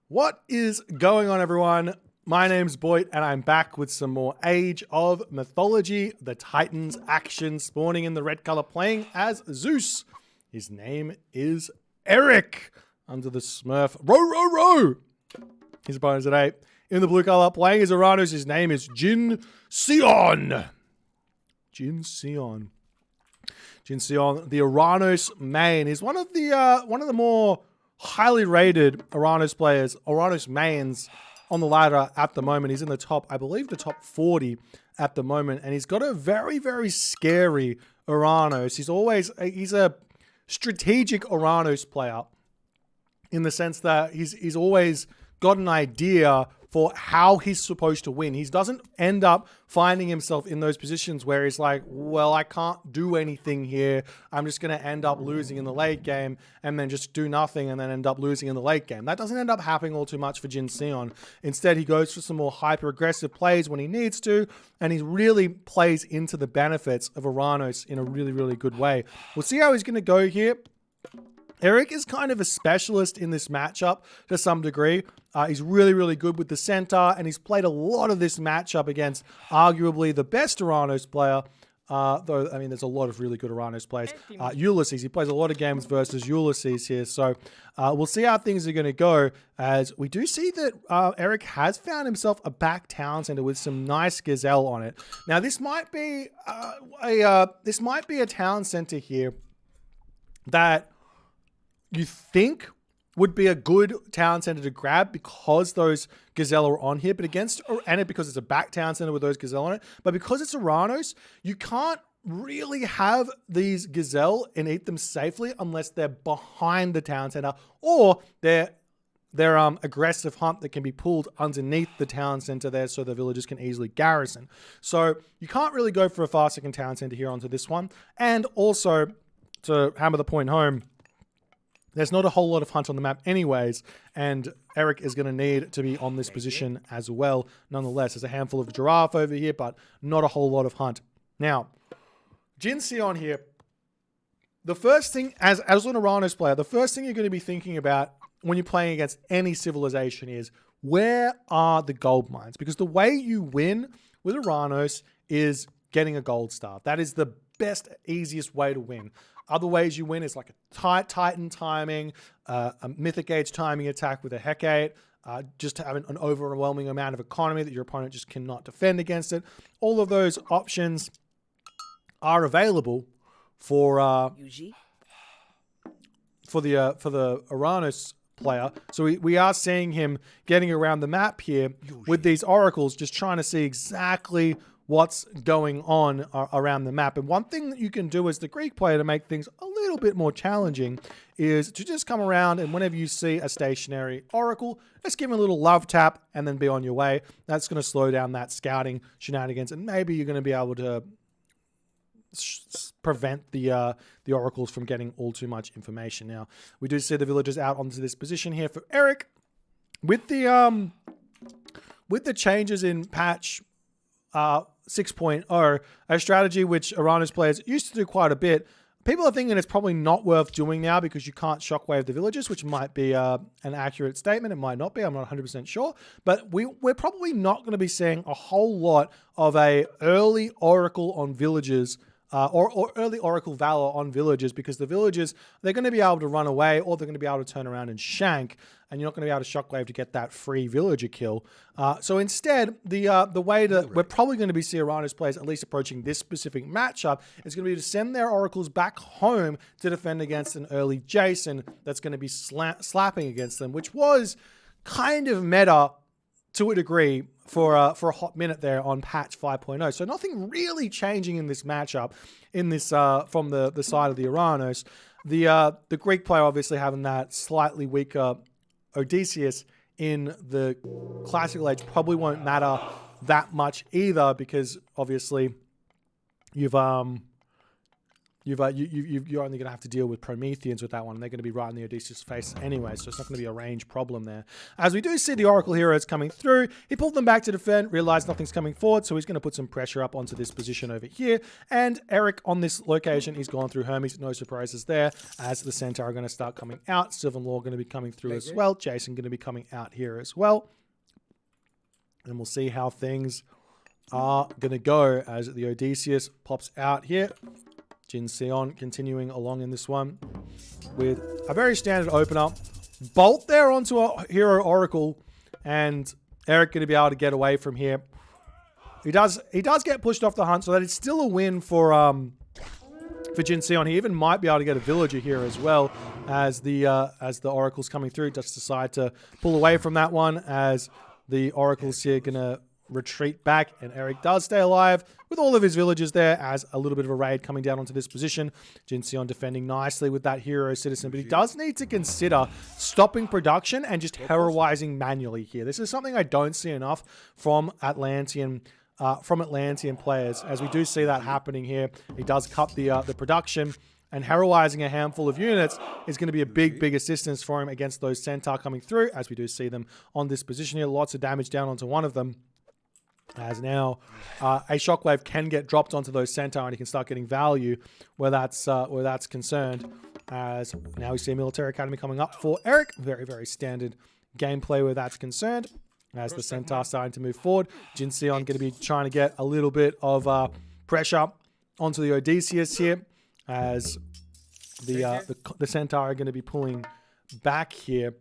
What is going on, everyone? My name's Boit, and I'm back with some more Age of Mythology. The Titans action spawning in the red color, playing as Zeus. His name is Eric, under the Smurf. Row. His opponent today in the blue color, playing as Uranus. His name is Jin Sion. Jin Sion, the Uranus main, is one of the more highly rated Uranus players, Uranus mains on the ladder at the moment. He's in the top, I believe, the top 40 at the moment, and he's got a very, very scary Uranus. He's a strategic Uranus player in the sense that he's always got an idea for how he's supposed to win. He doesn't end up finding himself in those positions where he's like, well, I can't do anything here. I'm just going to end up losing in the late game and then just do nothing and then end up losing in the late game. That doesn't end up happening all too much for Jin Sion. Instead, he goes for some more hyper-aggressive plays when he needs to, and he really plays into the benefits of Uranus in a really, really good way. We'll see how he's going to go here. Eric is kind of a specialist in this matchup to some degree. He's really, really good with the center, and he's played a lot of this matchup against arguably the best Uranus player. Though, I mean, there's a lot of really good Uranus players. Ulysses, he plays a lot of games versus Ulysses here. So we'll see how things are going to go, as we do see that Eric has found himself a back town center with some nice gazelle on it. Now, this might be a town center here that you think would be a good town center to grab because those gazelle are on here, but because it's a back town center with those gazelle on it. But because it's Uranus, you can't really have these gazelle and eat them safely unless they're behind the town center, or they're aggressive hunt that can be pulled underneath the town center there so the villagers can easily garrison. So you can't really go for a fast second town center here onto this one. And also, to hammer the point home, there's not a whole lot of hunt on the map anyways, and Eric is going to need to be on this position as well. Nonetheless, there's a handful of giraffe over here, but not a whole lot of hunt. Now, Jin Sion here, the first thing, as an Uranus player, the first thing you're going to be thinking about when you're playing against any civilization is, where are the gold mines? Because the way you win with Uranus is getting a gold star. That is the best, easiest way to win. Other ways you win is like a Titan timing, a Mythic Age timing attack with a Hecate, just having an overwhelming amount of economy that your opponent just cannot defend against it. All of those options are available for the Uranus player. So we are seeing him getting around the map here with these oracles, just trying to see exactly what's going on around the map. And one thing that you can do as the Greek player to make things a little bit more challenging is to just come around, and whenever you see a stationary oracle, just give him a little love tap and then be on your way. That's going to slow down that scouting shenanigans, and maybe you're going to be able to prevent the oracles from getting all too much information. Now, we do see the villagers out onto this position here for Eric. With the changes in patch 6.0, a strategy which Uranus players used to do quite a bit, people are thinking it's probably not worth doing now because you can't shockwave the villagers, which might be an accurate statement. It might not be. I'm not 100% sure. But we're probably not going to be seeing a whole lot of a early oracle on villagers, or early oracle valor on villagers, because the villagers, they're going to be able to run away, or they're going to be able to turn around and shank, and you're not going to be able to shockwave to get that free villager kill. So instead, the way that we're probably going to be seeing Uranus players at least approaching this specific matchup is going to be to send their oracles back home to defend against an early Jason that's going to be slapping against them, which was kind of meta to a degree for a hot minute there on patch 5.0. So nothing really changing in this matchup in this from the side of the Uranus. The Greek player obviously having that slightly weaker Odysseus in the classical age probably won't matter that much either, because obviously you've you're only going to have to deal with Prometheans with that one, and they're going to be right in the Odysseus face anyway, so it's not going to be a range problem there. As we do see the Oracle heroes coming through, he pulled them back to defend, realized nothing's coming forward, so he's going to put some pressure up onto this position over here, and Eric on this location, he's gone through Hermes, no surprises there, as the Centaur are going to start coming out, Sylvan Law going to be coming through as well, Jason going to be coming out here as well, and we'll see how things are going to go as the Odysseus pops out here. Jin Sion continuing along in this one with a very standard opener. Bolt there onto a Hero Oracle, and Eric going to be able to get away from here. He does get pushed off the hunt, so that is still a win for Jin Sion. He even might be able to get a villager here as well as the Oracle's coming through. Just decide to pull away from that one as the Oracle's here going to retreat back, and Eric does stay alive with all of his villagers there as a little bit of a raid coming down onto this position. Jin Sion defending nicely with that hero citizen, but he does need to consider stopping production and just heroizing manually here. This is something I don't see enough from Atlantean players, as we do see that happening here. He does cut the production, and heroizing a handful of units is going to be a big assistance for him against those Centaur coming through, as we do see them on this position here. Lots of damage down onto one of them. As now a shockwave can get dropped onto those Centaur, and he can start getting value where that's concerned. As now we see a military academy coming up for Eric. Very standard gameplay where that's concerned. As the Centaur starting to move forward, Jin Sion going to be trying to get a little bit of pressure onto the Odysseus here, as the Centaur are going to be pulling back here.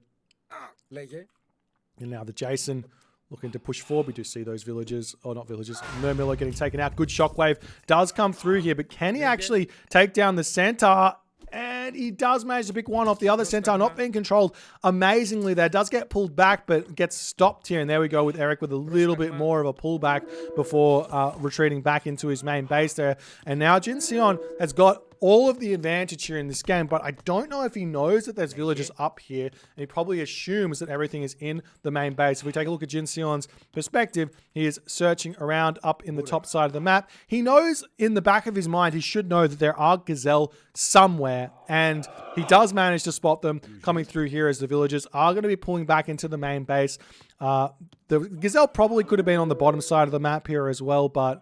And now the Jason looking to push forward. We do see those villagers, or not villagers, Mermiller getting taken out. Good shockwave does come through here, but can he actually take down the Centaur? And he does manage to pick one off the other Centaur, not being controlled amazingly there. Does get pulled back, but gets stopped here. And there we go with Eric with a little bit more of a pullback before retreating back into his main base there. And now Jin Sion has got all of the advantage here in this game, but I don't know if he knows that there's villagers up here, and he probably assumes that everything is in the main base. If we take a look at Jin Sion's perspective, he is searching around up in the top side of the map. He knows in the back of his mind, he should know that there are gazelle somewhere, and he does manage to spot them coming through here as the villagers are going to be pulling back into the main base. The gazelle probably could have been on the bottom side of the map here as well, but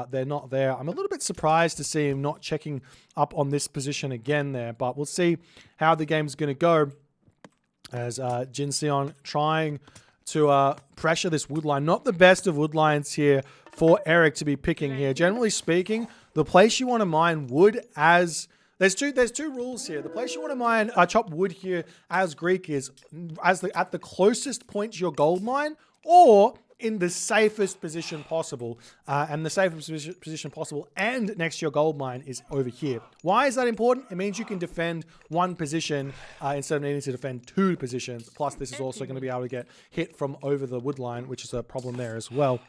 they're not there. I'm a little bit surprised to see him not checking up on this position again there, but we'll see how the game's going to go as Jin Sion trying to pressure this wood line. Not the best of wood lines here for Eric to be picking here. Generally speaking, the place you want to mine wood as... There's two rules here. The place you want to mine chop wood here as Greek is at the closest point to your gold mine, or in the safest position possible, and the safest position possible and next to your gold mine is over here. Why is that important? It means you can defend one position instead of needing to defend two positions. Plus, this is also going to be able to get hit from over the wood line, which is a problem there as well.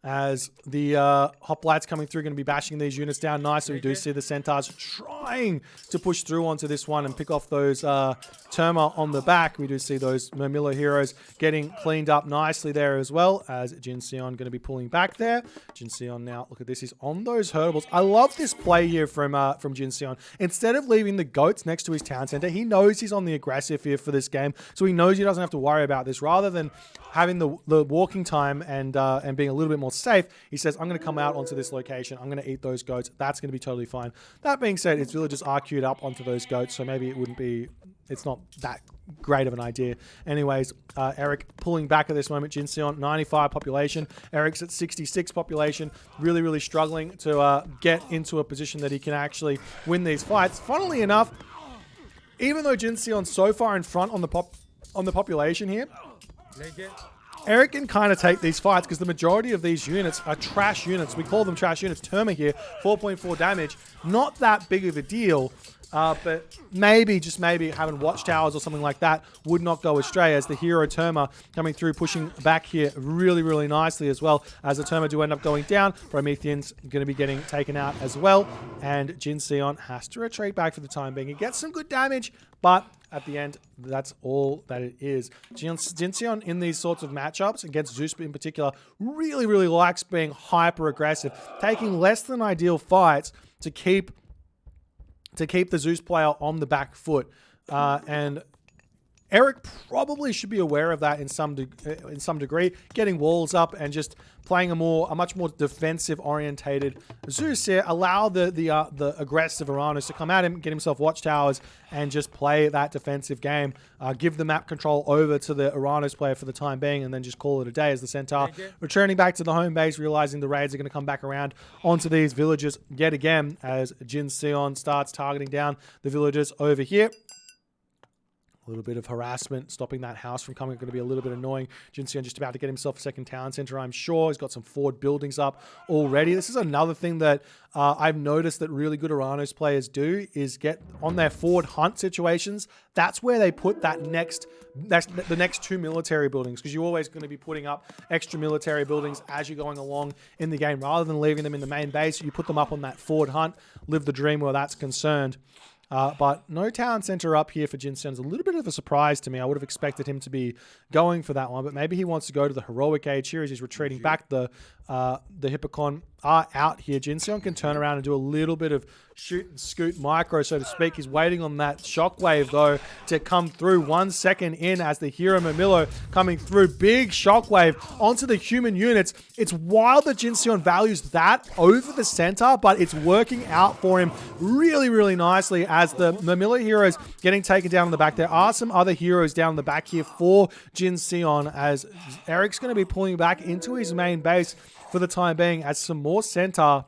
As the hoplites coming through, going to be bashing these units down nicely. We do see the Centaurs trying to push through onto this one and pick off those Terma on the back. We do see those Mermilla heroes getting cleaned up nicely there as well, as Jin Sion going to be pulling back there. Jin Sion now, look at this, he's on those herdables. I love this play here from Jin Sion. Instead of leaving the goats next to his town center, he knows he's on the aggressive here for this game, so he knows he doesn't have to worry about this. Rather than having the walking time and being a little bit more safe, he says, I'm going to come out onto this location, I'm going to eat those goats. That's going to be totally fine. That being said, his villagers are queued up onto those goats, so maybe it's not that great of an idea. Anyways, Eric pulling back at this moment. Jin Sion, 95 population. Eric's at 66 population. Really struggling to get into a position that he can actually win these fights. Funnily enough, even though Jin Sion's so far in front on the population here, Eric can kind of take these fights because the majority of these units are trash units. We call them trash units. Terma here, 4.4 damage. Not that big of a deal. But maybe, just maybe, having watchtowers or something like that would not go astray, as the hero Terma coming through, pushing back here really nicely as well. As the Terma do end up going down, Promethean's going to be getting taken out as well. And Jin Sion has to retreat back for the time being. He gets some good damage, but at the end, that's all that it is. Jin Sion in these sorts of matchups, against Zeus in particular, really likes being hyper aggressive, taking less than ideal fights to keep the Zeus player on the back foot. And Eric probably should be aware of that in some degree, getting walls up and just playing a much more defensive orientated Zeus here. Allow the aggressive Uranus to come at him, get himself watchtowers, and just play that defensive game. Give the map control over to the Uranus player for the time being, and then just call it a day as the Centaur returning back to the home base, realizing the raids are going to come back around onto these villages yet again as Jin Sion starts targeting down the villagers over here. A little bit of harassment, stopping that house from coming, going to be a little bit annoying. Jin Sion just about to get himself a second town center, I'm sure. He's got some forward buildings up already. This is another thing that I've noticed that really good Uranus players do, is get on their forward hunt situations. That's where they put the next two military buildings, because you're always going to be putting up extra military buildings as you're going along in the game. Rather than leaving them in the main base, you put them up on that forward hunt. Live the dream where that's concerned. But no town center up here for Jin Sion is a little bit of a surprise to me. I would have expected him to be going for that one, but maybe he wants to go to the heroic age here as he's retreating back. The Hippocon are out here. Jin Sion can turn around and do a little bit of shoot and scoot micro, so to speak. He's waiting on that shockwave, though, to come through 1 second in as the hero Mamilo coming through. Big shockwave onto the human units. It's wild that Jin Sion values that over the center, but it's working out for him really, really nicely as the Mamilo heroes getting taken down in the back. There are some other heroes down in the back here for Jin Sion as Eric's going to be pulling back into his main base for the time being, as some more center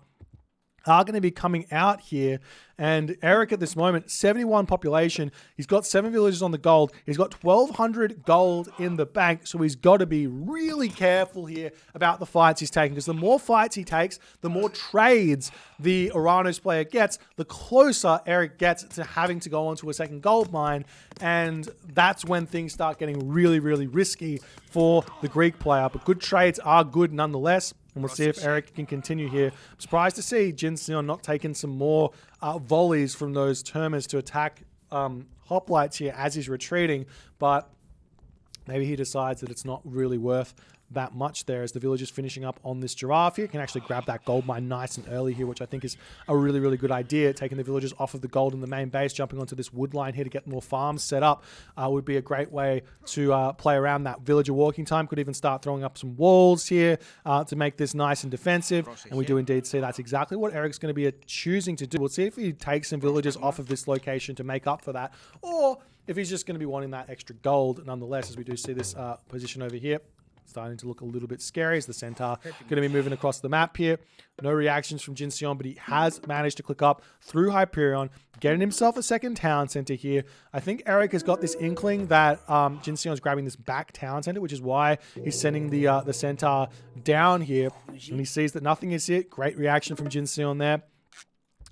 are going to be coming out here. And Eric at this moment, 71 population. He's got 7 villages on the gold. He's got 1,200 gold in the bank. So he's got to be really careful here about the fights he's taking, because the more fights he takes, the more trades the Uranus player gets, the closer Eric gets to having to go onto a second gold mine. And that's when things start getting really, really risky for the Greek player. But good trades are good nonetheless. And we'll see if Eric can continue here. I'm surprised to see Jin Sion not taking some more volleys from those Termers to attack hoplites here as he's retreating. But maybe he decides that it's not really worth that much there, as the village is finishing up on this giraffe here. Can actually grab that gold mine nice and early here, which I think is a really, really good idea. Taking the villagers off of the gold in the main base, jumping onto this wood line here to get more farms set up would be a great way to play around that villager walking time. Could even start throwing up some walls here to make this nice and defensive. And we do indeed see that's exactly what Eric's going to be choosing to do. We'll see if he takes some villagers off of this location to make up for that, or if he's just going to be wanting that extra gold nonetheless, as we do see this position over here starting to look a little bit scary as the Centaur going to be moving across the map here. No reactions from Jin Sion, but he has managed to click up through Hyperion, getting himself a second town center here. I think Eric has got this inkling that Jin Sion is grabbing this back town center, which is why he's sending the Centaur down here. And he sees that nothing is hit. Great reaction from Jin Sion there,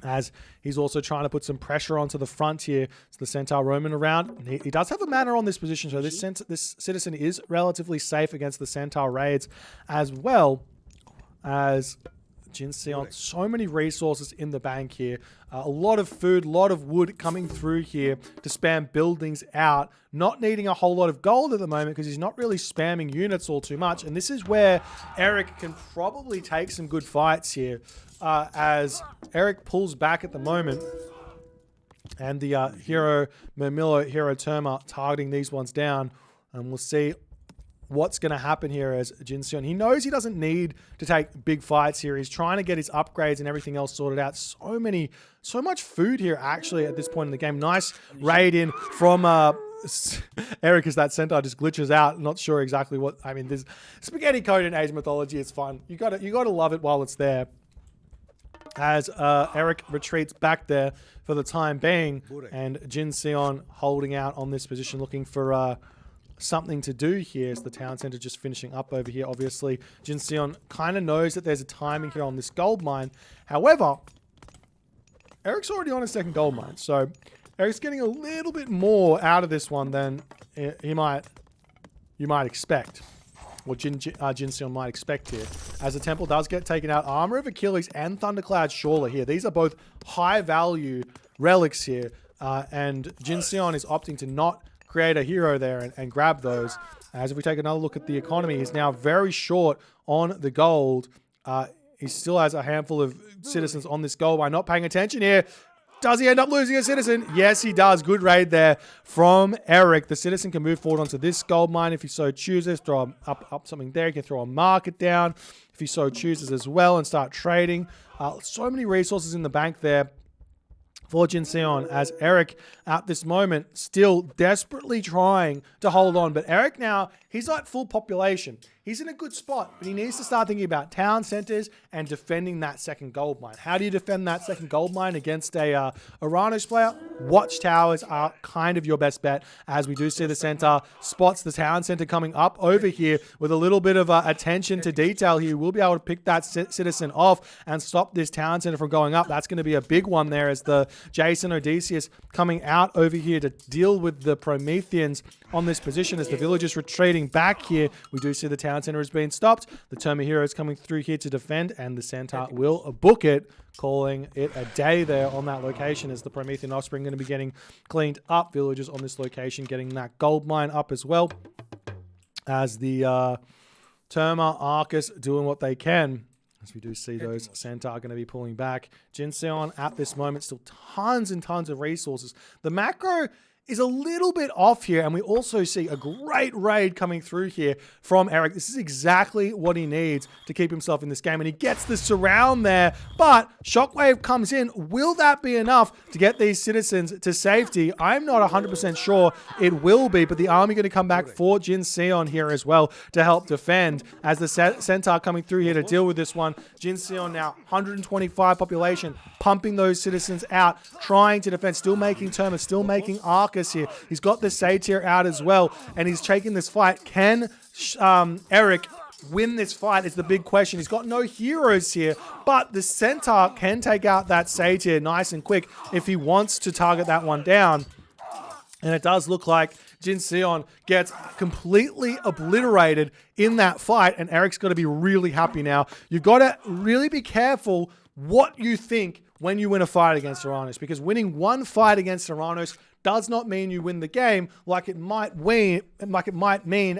as he's also trying to put some pressure onto the front here. So the Centaur roaming around. He does have a mana on this position, so this citizen is relatively safe against the Centaur raids, as well as Jin Sion. So many resources in the bank here. A lot of food, a lot of wood coming through here to spam buildings out. Not needing a whole lot of gold at the moment because he's not really spamming units all too much. And this is where Eric can probably take some good fights here. As Eric pulls back at the moment, and the hero Mermillo, hero Terma targeting these ones down, and we'll see what's going to happen here as Jin Sion. He knows he doesn't need to take big fights here. He's trying to get his upgrades and everything else sorted out. So much food here actually at this point in the game. Nice raid in from Eric as that Centaur just glitches out. Not sure exactly what. I mean, there's spaghetti code in Age Mythology. It's fun. You gotta love it while it's there. As Eric retreats back there for the time being, and Jin Sion holding out on this position, looking for something to do here. As the town center just finishing up over here. Obviously, Jin Sion kind of knows that there's a timing here on this gold mine. However, Eric's already on a second gold mine, so Eric's getting a little bit more out of this one than you might expect. What Jin Sion might expect here. As the temple does get taken out, Armor of Achilles and Thundercloud Shawler here. These are both high value relics here. And Jin Sion is opting to not create a hero there and grab those. As if we take another look at the economy, he's now very short on the gold. He still has a handful of citizens on this goal by not paying attention here. Does he end up losing a citizen? Yes, he does. Good raid there from Eric. The citizen can move forward onto this gold mine if he so chooses. Throw up something there. He can throw a market down if he so chooses as well and start trading. So many resources in the bank there for Jin Seon, as Eric at this moment still desperately trying to hold on. But Eric now, he's at full population. He's in a good spot, but he needs to start thinking about town centers and defending that second gold mine. How do you defend that second gold mine against a Uranos player? Watchtowers are kind of your best bet, as we do see the center spots the town center coming up over here with a little bit of attention to detail here. We'll be able to pick that citizen off and stop this town center from going up. That's going to be a big one there, as the Jason Odysseus coming out over here to deal with the Prometheans on this position. As the villagers retreating back here, we do see the town center has been stopped. The Terma Hero is coming through here to defend, and the center will book it, calling it a day there on that location, as the Promethean offspring going to be getting cleaned up. Villagers on this location getting that gold mine up as well, as the Terma Arcus doing what they can. As we do see those Centaur going to be pulling back. Jin Seon at this moment still tons and tons of resources. The macro is a little bit off here, and we also see a great raid coming through here from Eric. This is exactly what he needs to keep himself in this game, and he gets the surround there, but Shockwave comes in. Will that be enough to get these citizens to safety? I'm not 100% sure it will be, but the army going to come back for Jin Seon here as well to help defend, as the Centaur coming through here to deal with this one. Jin Seon now 125 population, pumping those citizens out, trying to defend, still making Terma, still making Arcus here. He's got the Satyr out as well, and he's taking this fight. Can Eric win this fight is the big question. He's got no heroes here, but the Centaur can take out that Satyr nice and quick if he wants to target that one down. And it does look like Jin Seon gets completely obliterated in that fight, and Eric's got to be really happy now. You've got to really be careful what you think when you win a fight against Uranos, because winning one fight against Uranos does not mean you win the game, like it might mean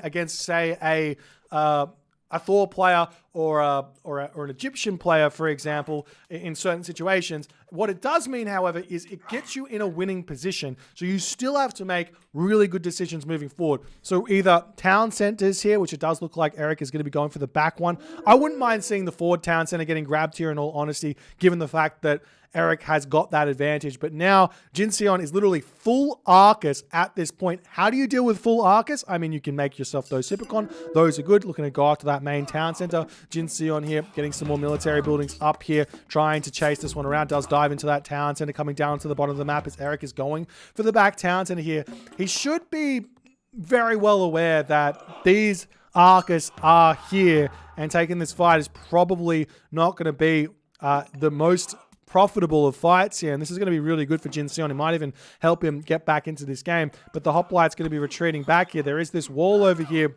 against, say, a Thor player or an Egyptian player, for example, in certain situations. What it does mean, however, is it gets you in a winning position. So you still have to make really good decisions moving forward. So either town centers here, which it does look like Eric is going to be going for the back one. I wouldn't mind seeing the forward town center getting grabbed here, in all honesty, given the fact that Eric has got that advantage. But now Jin Seon is literally full Arcus at this point. How do you deal with full Arcus? I mean, you can make yourself those Supercon. Those are good. Looking to go after that main town center. Jin Seon here getting some more military buildings up here, trying to chase this one around. Does dive into that town center, coming down to the bottom of the map as Eric is going for the back town center here. He should be very well aware that these Arcus are here, and taking this fight is probably not going to be the most profitable of fights here, and this is going to be really good for Jin Seon. It might even help him get back into this game, but the Hoplite's going to be retreating back here. There is this wall over here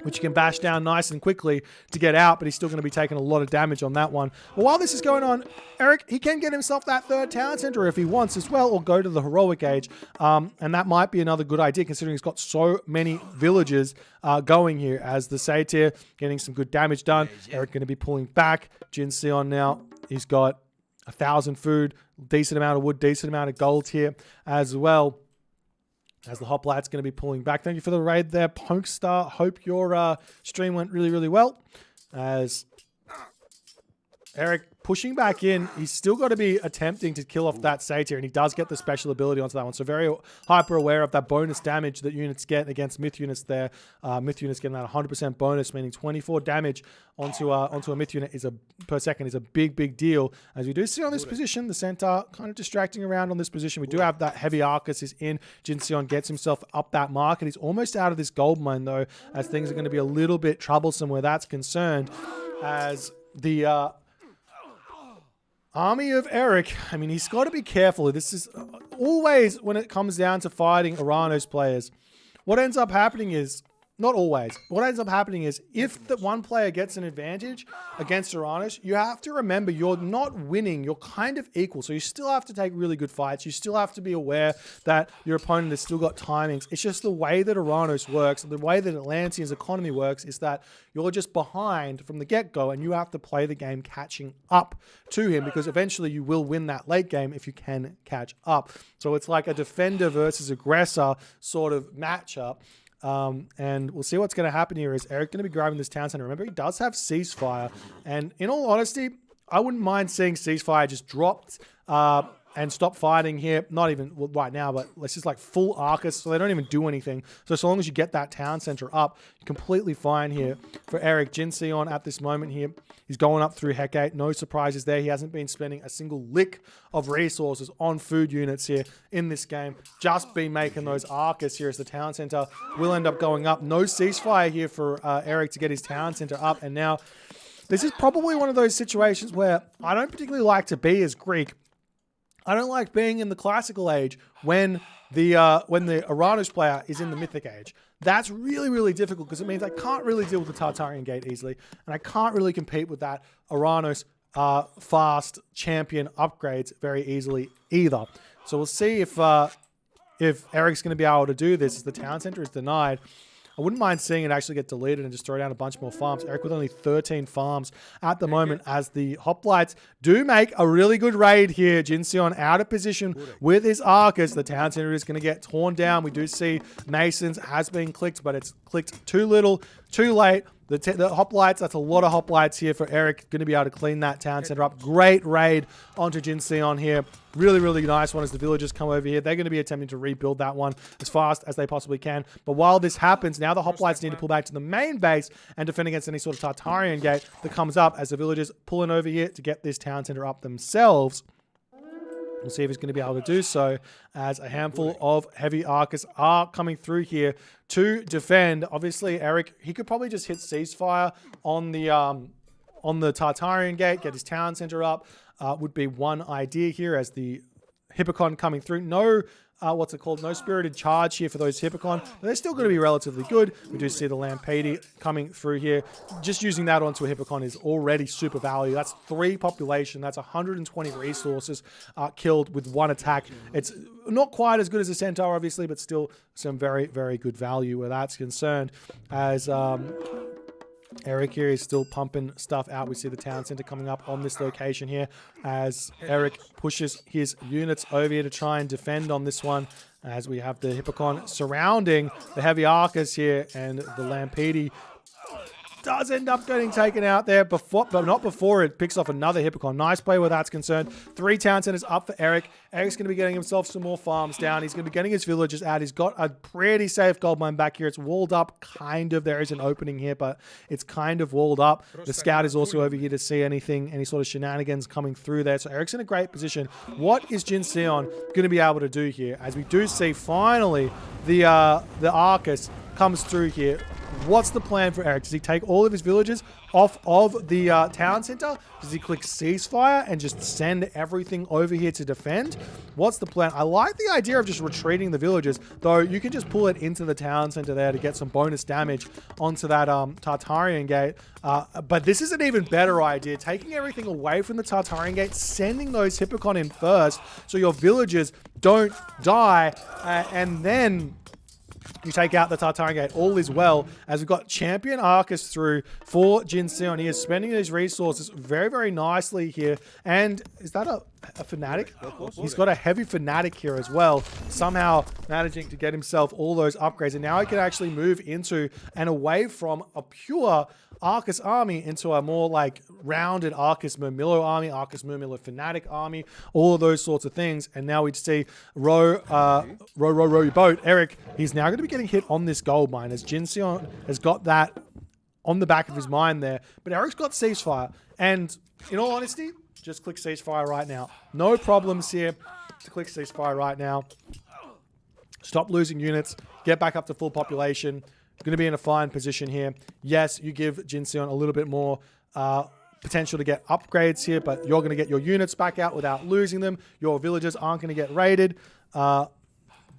which you can bash down nice and quickly to get out, but he's still going to be taking a lot of damage on that one. But while this is going on, Eric, he can get himself that third town center if he wants as well, or go to the heroic age, and that might be another good idea, considering he's got so many villagers going here, as the Satyr getting some good damage done. Eric going to be pulling back. Jin Seon now, he's got 1,000 food, decent amount of wood, decent amount of gold here as well, as the Hoplite's going to be pulling back. Thank you for the raid there, Punkstar. Hope your stream went really, really well. As Eric pushing back in, he's still got to be attempting to kill off that Satyr, and he does get the special ability onto that one. So very hyper aware of that bonus damage that units get against myth units there. Myth units getting that 100% bonus, meaning 24 damage onto a myth unit per second is a big deal. As we do see on this position, the Centaur kind of distracting around on this position. We do have that heavy Arcus is in. Jin Seon gets himself up that market. He's almost out of this gold mine though, as things are going to be a little bit troublesome where that's concerned, as the army of Eric, I mean, he's got to be careful. This is always, when it comes down to fighting Uranos players, what ends up happening is not always. What ends up happening is if the one player gets an advantage against Uranus, you have to remember you're not winning. You're kind of equal. So you still have to take really good fights. You still have to be aware that your opponent has still got timings. It's just the way that Uranus works, the way that Atlantean's economy works is that you're just behind from the get-go and you have to play the game catching up to him because eventually you will win that late game if you can catch up. So it's like a defender versus aggressor sort of matchup. And we'll see what's going to happen here. Is Eric going to be grabbing this town center? Remember, he does have Ceasefire. And in all honesty, I wouldn't mind seeing Ceasefire just dropped and stop fighting here. Not even right now, but let's just like full Arcus, so they don't even do anything. So long as you get that town center up, you're completely fine here for Eric. Jinseon at this moment here, he's going up through Hecate. No surprises there. He hasn't been spending a single lick of resources on food units here in this game. Just been making those Arcus here as the town center will end up going up. No Ceasefire here for Eric to get his town center up. And now this is probably one of those situations where I don't particularly like to be as Greek. I don't like being in the classical age when the Uranus player is in the mythic age. That's really, really difficult because it means I can't really deal with the Tartarian Gate easily, and I can't really compete with that Uranus fast champion upgrades very easily either. So we'll see if Eric's going to be able to do this as the town center is denied. I wouldn't mind seeing it actually get deleted and just throw down a bunch more farms. Eric with only 13 farms at the moment as the Hoplites do make a really good raid here. Jinseon out of position with his Arcus. The town center is going to get torn down. We do see Masons has been clicked, but it's clicked too little, too late. The Hoplites, that's a lot of Hoplites here for Eric. Going to be able to clean that town center up. Great raid onto Jinseon here. Really, really nice one as the villagers come over here. They're going to be attempting to rebuild that one as fast as they possibly can. But while this happens, now the Hoplites need to pull back to the main base and defend against any sort of Tartarian gate that comes up as the villagers pull in over here to get this town center up themselves. We'll see if he's going to be able to do so as a handful of heavy Arcus are coming through here to defend. Obviously, Eric, he could probably just hit Ceasefire on the Tartarian gate, get his town center up. Would be one idea here as the Hippocon coming through. No, what's it called? No Spirited Charge here for those Hippocon. But they're still going to be relatively good. We do see the Lampede coming through here. Just using that onto a Hippocon is already super value. That's 3 population. That's 120 resources killed with 1 attack. It's not quite as good as a Centaur, obviously, but still some very, very good value where that's concerned. As Eric here is still pumping stuff out. We see the town center coming up on this location here as Eric pushes his units over here to try and defend on this one as we have the Hippocon surrounding the heavy Arcus here, and the Lampede does end up getting taken out there, before, but not before it picks off another Hippocon. Nice play where that's concerned. 3 town centers up for Eric. Eric's going to be getting himself some more farms down. He's going to be getting his villagers out. He's got a pretty safe gold mine back here. It's walled up, kind of. There is an opening here, but it's kind of walled up. The scout is also over here to see anything, any sort of shenanigans coming through there. So Eric's in a great position. What is Jinseon going to be able to do here? As we do see, finally, the Arcus comes through here. What's the plan for Eric? Does he take all of his villagers off of the town center? Does he click Ceasefire and just send everything over here to defend? What's the plan? I like the idea of just retreating the villagers, though you can just pull it into the town center there to get some bonus damage onto that Tartarian gate. But this is an even better idea. Taking everything away from the Tartarian gate, sending those Hippocon in first so your villagers don't die, and then you take out the Tartarian gate. All is well, as we've got Champion Arcus through for Jinseon. He is spending his resources very, very nicely here. And is that a Fanatic? He's got a heavy Fanatic here as well, somehow managing to get himself all those upgrades. And now he can actually move into and away from a pure Arcus army into a more like rounded Arcus Murmillo army, Arcus Murmillo Fanatic army, all of those sorts of things. And now we see row your boat. Eric, he's now going to be getting hit on this gold mine as Jinseon has got that on the back of his mind there. But Eric's got Ceasefire. And in all honesty, just click Ceasefire right now. No problems here to click Ceasefire right now. Stop losing units. Get back up to full population. Going to be in a fine position here. Yes, you give Jinseon a little bit more potential to get upgrades here, but you're going to get your units back out without losing them. Your villagers aren't going to get raided.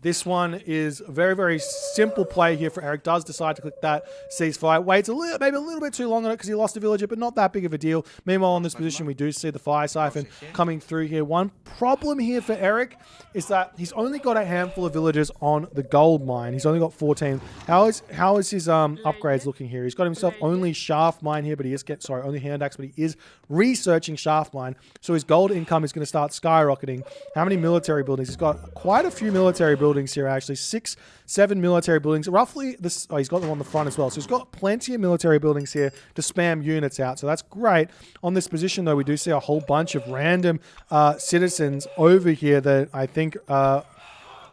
This one is a very, very simple play here for Eric. Does decide to click that ceasefire. Waits maybe a little bit too long on it because he lost a villager, but not that big of a deal. Meanwhile, in this position, we do see the fire siphon coming through here. One problem here for Eric is that he's only got a handful of villagers on the gold mine. He's only got 14. How is his upgrades looking here? He's got himself only shaft mine here, but he is only hand axe, but he is researching shaft mine. So his gold income is going to start skyrocketing. How many military buildings? He's got quite a few military buildings here, actually. 6, 7 military buildings. Roughly this. Oh, he's got them on the front as well. So he's got plenty of military buildings here to spam units out. So that's great. On this position, though, we do see a whole bunch of random citizens over here that I think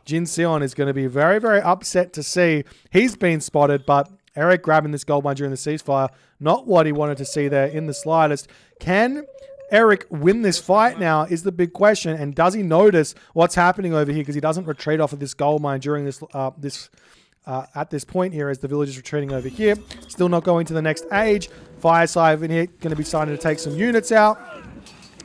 Jin Seon is going to be very, very upset to see. He's been spotted, but Eric grabbing this gold mine during the ceasefire, not what he wanted to see there in the slightest. Can Eric win this fight now is the big question, and does he notice what's happening over here because he doesn't retreat off of this gold mine during this at this point here as the village is retreating over here. Still not going to the next age. Fire siphon here going to be starting to take some units out.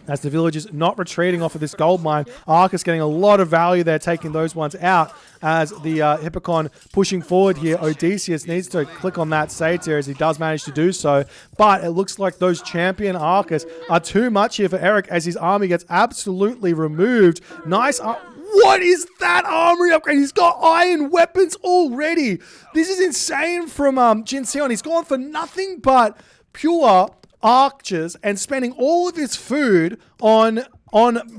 As the village is not retreating off of this gold mine, Arcus getting a lot of value there, taking those ones out. As the Hippocon pushing forward here, Odysseus needs to click on that satyr as he does manage to do so. But it looks like those champion Arcus are too much here for Eric as his army gets absolutely removed. Nice. What is that armory upgrade? He's got iron weapons already. This is insane from Jin Seon. He's gone for nothing but pure archers and spending all of his food on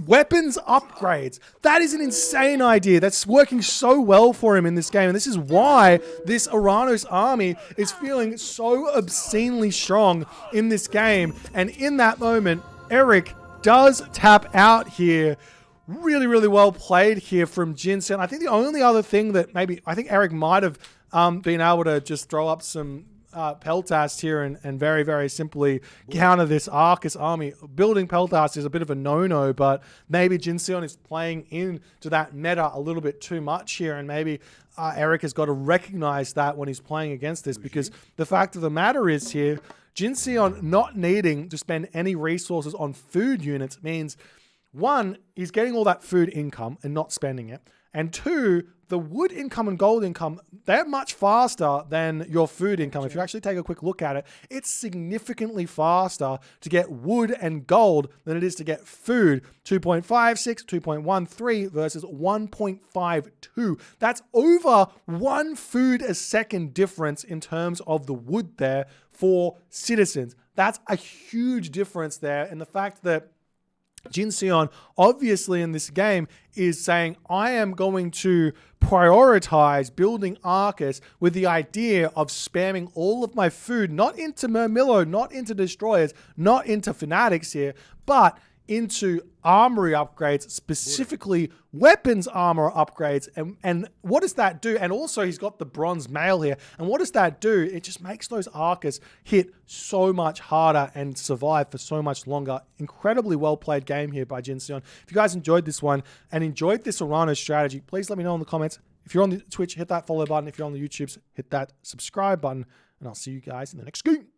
weapons upgrades. That is an insane idea. That's working so well for him in this game. And this is why this Aranos army is feeling so obscenely strong in this game. And in that moment, Eric does tap out here. Really, really well played here from Jin Seon. I think the only other thing that I think Eric might have been able to just throw up some Peltast here and very, very simply counter this Arcus army. Building Peltast is a bit of a no-no, but maybe Jin Seon is playing into that meta a little bit too much here, and maybe Eric has got to recognize that when he's playing against this, because the fact of the matter is here, Jin Seon not needing to spend any resources on food units means, one, he's getting all that food income and not spending it, and two, the wood income and gold income, they're much faster than your food income. If you actually take a quick look at it, it's significantly faster to get wood and gold than it is to get food. 2.56, 2.13 versus 1.52. That's over 1 food a second difference in terms of the wood there for citizens. That's a huge difference there. And the fact that Jin Seon, obviously in this game, is saying, I am going to prioritize building Arcus with the idea of spamming all of my food, not into Murmillo, not into Destroyers, not into Fanatics here, but into armory upgrades, specifically weapons armor upgrades. And what does that do? And also he's got the bronze mail here. And what does that do? It just makes those Arcus hit so much harder and survive for so much longer. Incredibly well played game here by Jin Seon. If you guys enjoyed this one and enjoyed this Aranos strategy, please let me know in the comments. If you're on the Twitch, hit that follow button. If you're on the YouTubes, hit that subscribe button. And I'll see you guys in the next game.